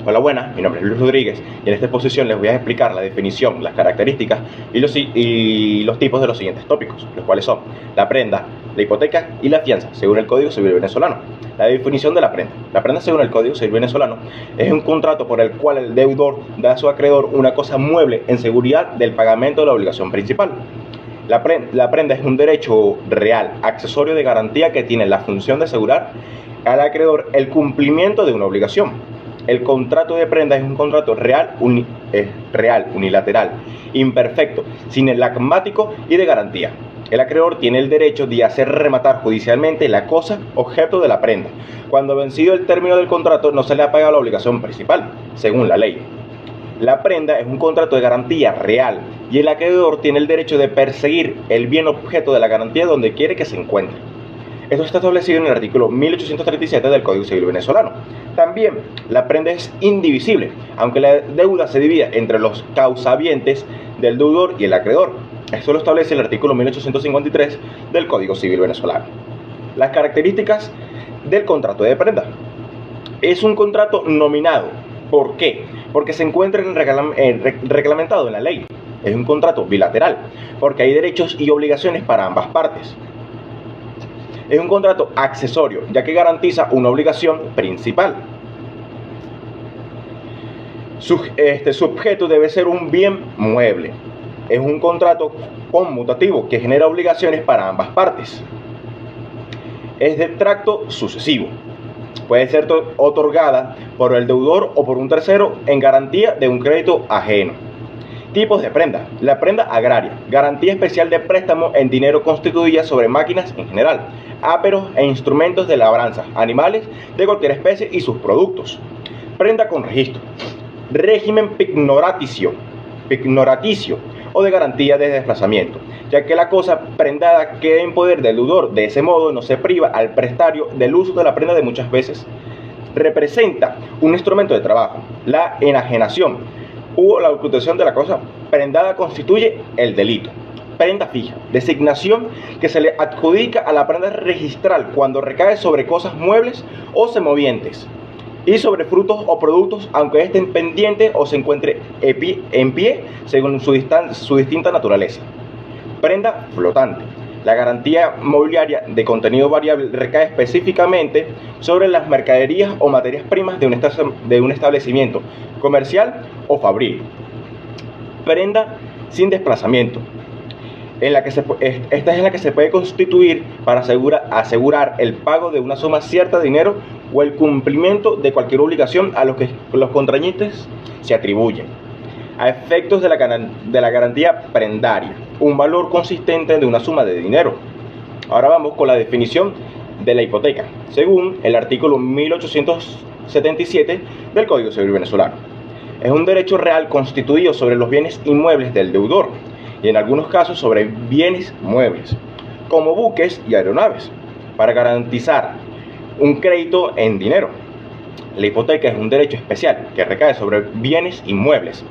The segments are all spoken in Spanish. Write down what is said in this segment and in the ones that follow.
Hola, buenas, mi nombre es Luis Rodríguez y en esta exposición les voy a explicar la definición, las características y los tipos de los siguientes tópicos, los cuales son la prenda, la hipoteca y la fianza, según el Código Civil venezolano. La definición de la prenda. La prenda, según el Código Civil venezolano, es un contrato por el cual el deudor da a su acreedor una cosa mueble en seguridad del pagamento de la obligación principal. La prenda es un derecho real, accesorio de garantía que tiene la función de asegurar al acreedor el cumplimiento de una obligación. El contrato de prenda es un contrato real, unilateral, imperfecto, sinelagmático y de garantía. El acreedor tiene el derecho de hacer rematar judicialmente la cosa objeto de la prenda, cuando vencido el término del contrato no se le ha pagado la obligación principal, según la ley. La prenda es un contrato de garantía real y el acreedor tiene el derecho de perseguir el bien objeto de la garantía donde quiere que se encuentre. Esto está establecido en el artículo 1837 del Código Civil venezolano. También, la prenda es indivisible, aunque la deuda se divida entre los causavientes del deudor y el acreedor. Esto lo establece el artículo 1853 del Código Civil venezolano. Las características del contrato de prenda. Es un contrato nominado. ¿Por qué? Porque se encuentra reglamentado en la ley. Es un contrato bilateral, porque hay derechos y obligaciones para ambas partes. Es un contrato accesorio, ya que garantiza una obligación principal. Su objeto debe ser un bien mueble. Es un contrato conmutativo que genera obligaciones para ambas partes. Es de tracto sucesivo. Puede ser otorgada por el deudor o por un tercero en garantía de un crédito ajeno. Tipos de prenda. La prenda agraria, garantía especial de préstamo en dinero constituida sobre máquinas en general, áperos e instrumentos de labranza, animales de cualquier especie y sus productos. Prenda con registro. Régimen pignoraticio o de garantía de desplazamiento, ya que la cosa prendada queda en poder del deudor. De ese modo no se priva al prestario del uso de la prenda de muchas veces. Representa un instrumento de trabajo. La enajenación la ocultación de la cosa prendada constituye el delito. Prenda fija, designación que se le adjudica a la prenda registral cuando recae sobre cosas muebles o semovientes y sobre frutos o productos, aunque estén pendientes o se encuentre en pie según su distinta naturaleza. Prenda flotante. La garantía mobiliaria de contenido variable recae específicamente sobre las mercaderías o materias primas de un establecimiento comercial o fabril. Prenda sin desplazamiento. Esta es en la que se puede constituir para asegurar el pago de una suma cierta de dinero o el cumplimiento de cualquier obligación a los que los contrayentes se atribuyen. A efectos de la garantía prendaria, un valor consistente de una suma de dinero. Ahora vamos con la definición de la hipoteca, según el artículo 1877 del Código Civil venezolano. Es un derecho real constituido sobre los bienes inmuebles del deudor y en algunos casos sobre bienes muebles, como buques y aeronaves, para garantizar un crédito en dinero. La hipoteca es un derecho especial que recae sobre bienes inmuebles,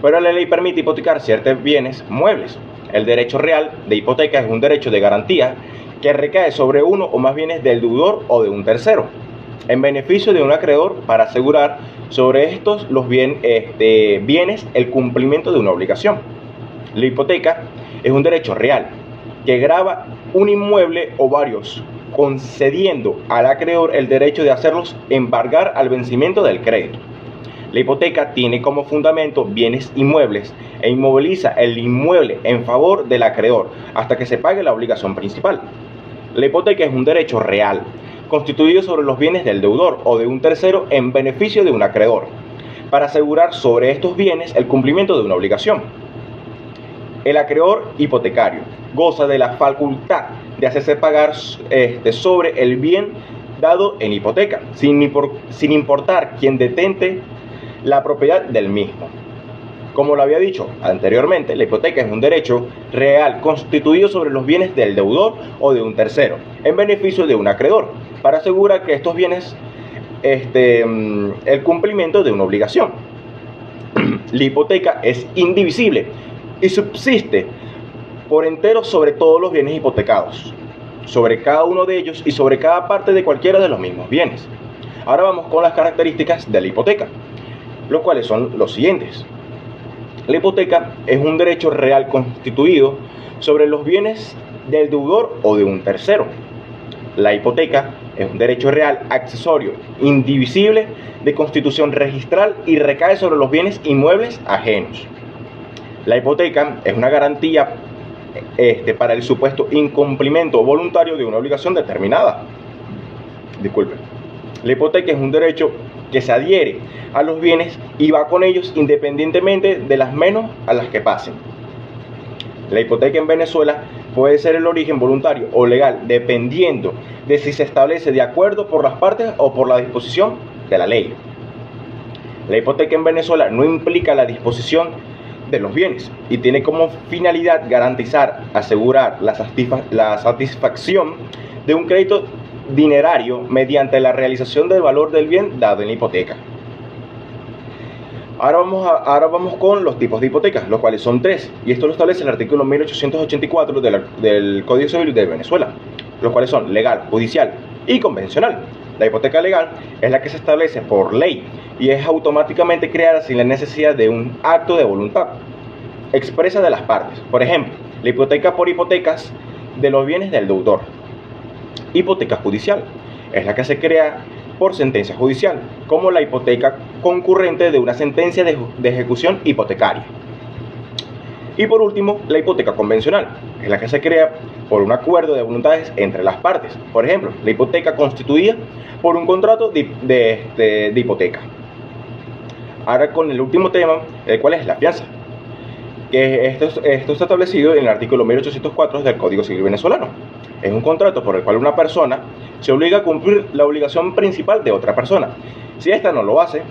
pero la ley permite hipotecar ciertos bienes muebles. El derecho real de hipoteca es un derecho de garantía que recae sobre uno o más bienes del deudor o de un tercero, en beneficio de un acreedor para asegurar sobre estos los bienes el cumplimiento de una obligación. La hipoteca es un derecho real que grava un inmueble o varios, concediendo al acreedor el derecho de hacerlos embargar al vencimiento del crédito. La hipoteca tiene como fundamento bienes inmuebles e inmoviliza el inmueble en favor del acreedor hasta que se pague la obligación principal. La hipoteca es un derecho real, constituido sobre los bienes del deudor o de un tercero en beneficio de un acreedor, para asegurar sobre estos bienes el cumplimiento de una obligación. El acreedor hipotecario goza de la facultad de hacerse pagar sobre el bien dado en hipoteca, sin importar quién detente la propiedad del mismo. Como lo había dicho anteriormente, la hipoteca es un derecho real constituido sobre los bienes del deudor o de un tercero, en beneficio de un acreedor, para asegurar que estos bienes el cumplimiento de una obligación. La hipoteca es indivisible y subsiste por entero sobre todos los bienes hipotecados, sobre cada uno de ellos y sobre cada parte de cualquiera de los mismos bienes. Ahora vamos con las características de la hipoteca. los cuales son los siguientes. La hipoteca es un derecho real constituido sobre los bienes del deudor o de un tercero. La hipoteca es un derecho real accesorio, indivisible, de constitución registral y recae sobre los bienes inmuebles ajenos. La hipoteca es una garantía para el supuesto incumplimiento voluntario de una obligación determinada. Disculpen. La hipoteca es un derecho que se adhiere a los bienes y va con ellos independientemente de las menos a las que pasen. La hipoteca en Venezuela puede ser el origen voluntario o legal dependiendo de si se establece de acuerdo por las partes o por la disposición de la ley. La hipoteca en Venezuela no implica la disposición de los bienes y tiene como finalidad garantizar, asegurar la satisfacción de un crédito dinerario mediante la realización del valor del bien dado en la hipoteca. Ahora vamos con los tipos de hipotecas, los cuales son tres, y esto lo establece el artículo 1884 del Código Civil de Venezuela, los cuales son legal, judicial y convencional. La hipoteca legal es la que se establece por ley y es automáticamente creada sin la necesidad de un acto de voluntad expresa de las partes. Por ejemplo, la hipoteca por hipotecas de los bienes del deudor. Hipoteca judicial es la que se crea por sentencia judicial, como la hipoteca concurrente de una sentencia de ejecución hipotecaria. Y por último, la hipoteca convencional es la que se crea por un acuerdo de voluntades entre las partes. Por ejemplo, la hipoteca constituida por un contrato de hipoteca. Ahora con el último tema, el cual es la fianza, que esto está establecido en el artículo 1804 del Código Civil venezolano. Es un contrato por el cual una persona se obliga a cumplir la obligación principal de otra persona. Si esta no lo hace,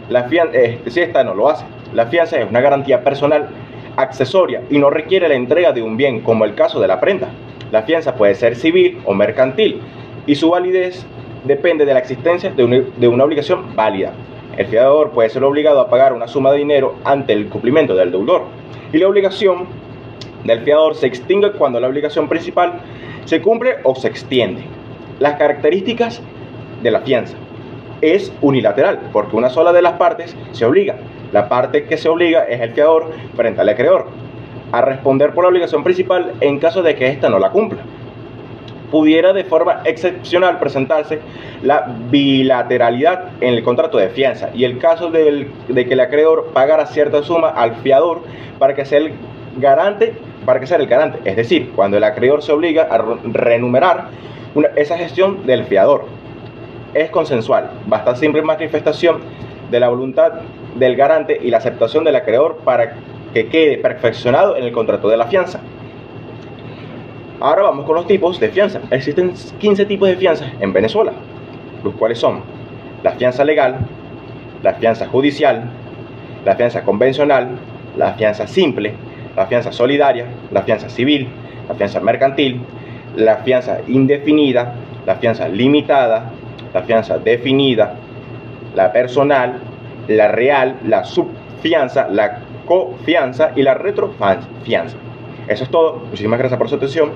la fianza es una garantía personal accesoria y no requiere la entrega de un bien, como el caso de la prenda. La fianza puede ser civil o mercantil y su validez depende de la existencia de una obligación válida. El fiador puede ser obligado a pagar una suma de dinero ante el cumplimiento del deudor y la obligación del fiador se extingue cuando la obligación principal se cumple o se extiende. Las características de la fianza: es unilateral porque una sola de las partes se obliga. La parte que se obliga es el fiador frente al acreedor a responder por la obligación principal en caso de que ésta no la cumpla. Pudiera de forma excepcional presentarse la bilateralidad en el contrato de fianza y el caso de que el acreedor pagara cierta suma al fiador para que sea el garante, es decir, cuando el acreedor se obliga a renumerar esa gestión del fiador. Es consensual, basta simple manifestación de la voluntad del garante y la aceptación del acreedor para que quede perfeccionado en el contrato de la fianza. Ahora vamos con los tipos de fianza. Existen 15 tipos de fianza en Venezuela, los cuales son la fianza legal, la fianza judicial, la fianza convencional, la fianza simple, la fianza solidaria, la fianza civil, la fianza mercantil, la fianza indefinida, la fianza limitada, la fianza definida, la personal, la real, la subfianza, la cofianza y la retrofianza. Eso es todo. Muchísimas gracias por su atención.